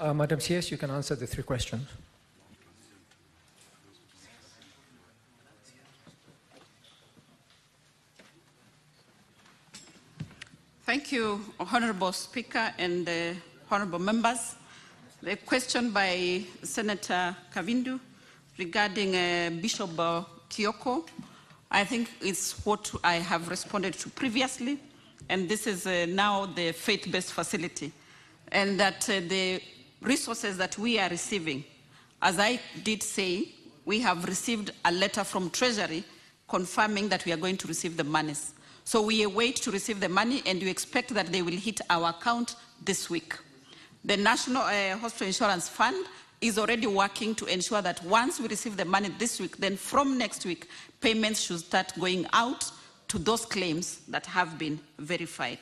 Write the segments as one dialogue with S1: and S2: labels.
S1: Madam CS, you can answer the 3 questions.
S2: Thank you, Honorable Speaker and honorable members. The question by Senator Kavindu regarding Bishop Kioko, I think it's what I have responded to previously, and this is now the faith-based facility, and that the resources that we are receiving, as I did say, we have received a letter from Treasury confirming that we are going to receive the monies. So we await to receive the money, and we expect that they will hit our account this week. The National Hospital Insurance Fund is already working to ensure that once we receive the money this week, then from next week, payments should start going out to those claims that have been verified.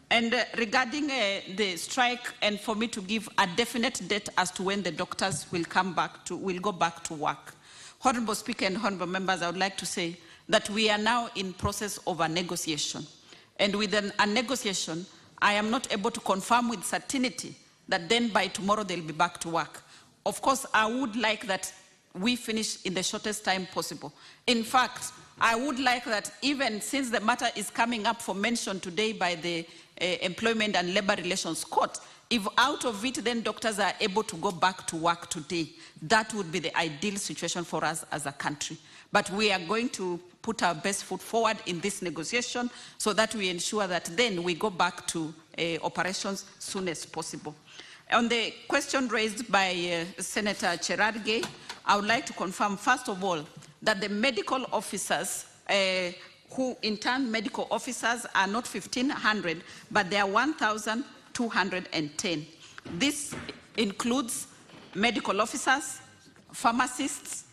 S2: And regarding the strike, and for me to give a definite date as to when the doctors will go back to work. Honorable Speaker and honorable members, I would like to say that we are now in process of a negotiation. And within a negotiation, I am not able to confirm with certainty that then by tomorrow they'll be back to work. Of course, I would like that we finish in the shortest time possible. In fact, I would like that even since the matter is coming up for mention today by the Employment and Labor Relations Court, if out of it then doctors are able to go back to work today, that would be the ideal situation for us as a country. But we are going to put our best foot forward in this negotiation so that we ensure that then we go back to operations soon as possible. On the question raised by Senator Cherargei, I would like to confirm, first of all, that the medical officers, who in turn medical officers are not 1,500, but they are 1,210. This includes medical officers, pharmacists,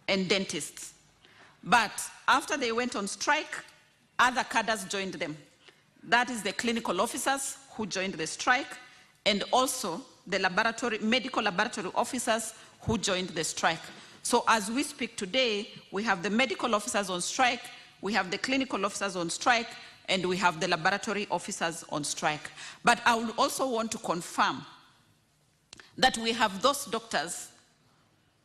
S2: and dentists. But after they went on strike, other cadres joined them. That is the clinical officers who joined the strike, and also the medical laboratory officers who joined the strike. So as we speak today, we have the medical officers on strike, we have the clinical officers on strike, and we have the laboratory officers on strike. But I would also want to confirm that we have those doctors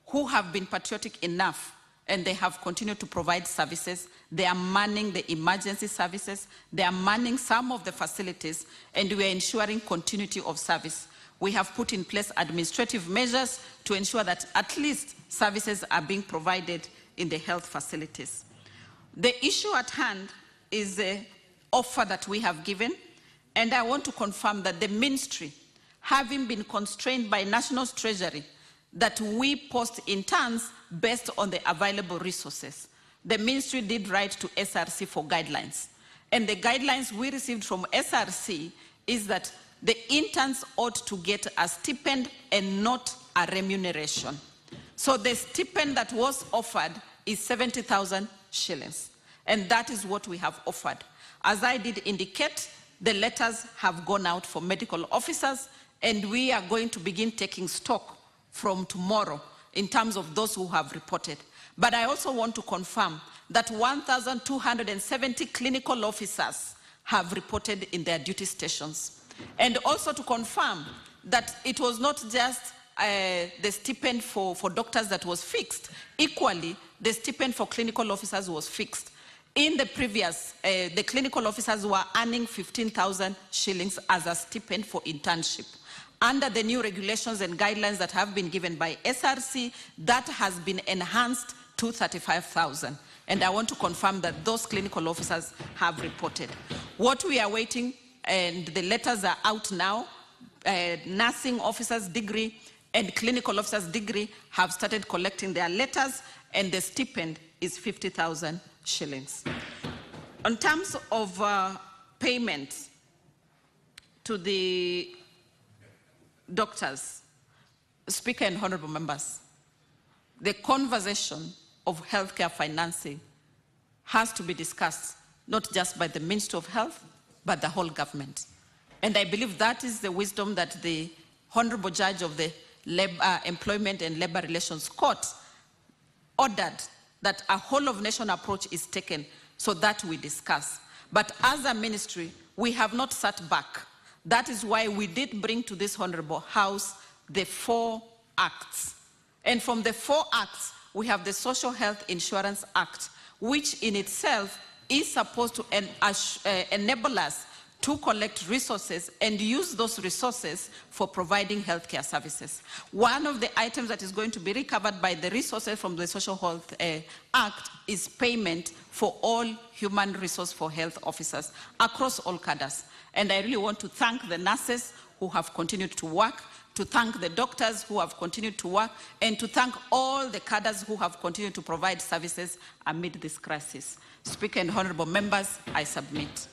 S2: who have been patriotic enough and they have continued to provide services. They are manning the emergency services. They are manning some of the facilities, and we are ensuring continuity of service. We have put in place administrative measures to ensure that at least services are being provided in the health facilities. The issue at hand is the offer that we have given, and I want to confirm that the ministry, having been constrained by National Treasury, that we post interns based on the available resources. The ministry did write to SRC for guidelines. And the guidelines we received from SRC is that the interns ought to get a stipend and not a remuneration. So the stipend that was offered is 70,000 shillings. And that is what we have offered. As I did indicate, the letters have gone out for medical officers, and we are going to begin taking stock from tomorrow in terms of those who have reported. But I also want to confirm that 1,270 clinical officers have reported in their duty stations. And also to confirm that it was not just the stipend for doctors that was fixed. Equally, the stipend for clinical officers was fixed. In the previous, the clinical officers were earning 15,000 shillings as a stipend for internship. Under the new regulations and guidelines that have been given by SRC, that has been enhanced to 35,000. And I want to confirm that those clinical officers have reported. What we are waiting, and the letters are out now, nursing officers' degree and clinical officers' degree have started collecting their letters, and the stipend is 50,000 shillings. In terms of payment to the doctors, Speaker and honorable members, the conversation of healthcare financing has to be discussed, not just by the Ministry of Health, but the whole government. And I believe that is the wisdom that the Honorable Judge of the Employment and Labor Relations Court ordered, that a whole of nation approach is taken so that we discuss. But as a ministry, we have not sat back. That is why we did bring to this Honorable House the 4 acts. And from the 4 acts, we have the Social Health Insurance Act, which in itself is supposed to enable us to collect resources and use those resources for providing healthcare services. One of the items that is going to be recovered by the resources from the Social Health Act is payment for all human resource for health officers across all cadres. And I really want to thank the nurses who have continued to work, to thank the doctors who have continued to work, and to thank all the cadres who have continued to provide services amid this crisis. Speaker and honorable members, I submit.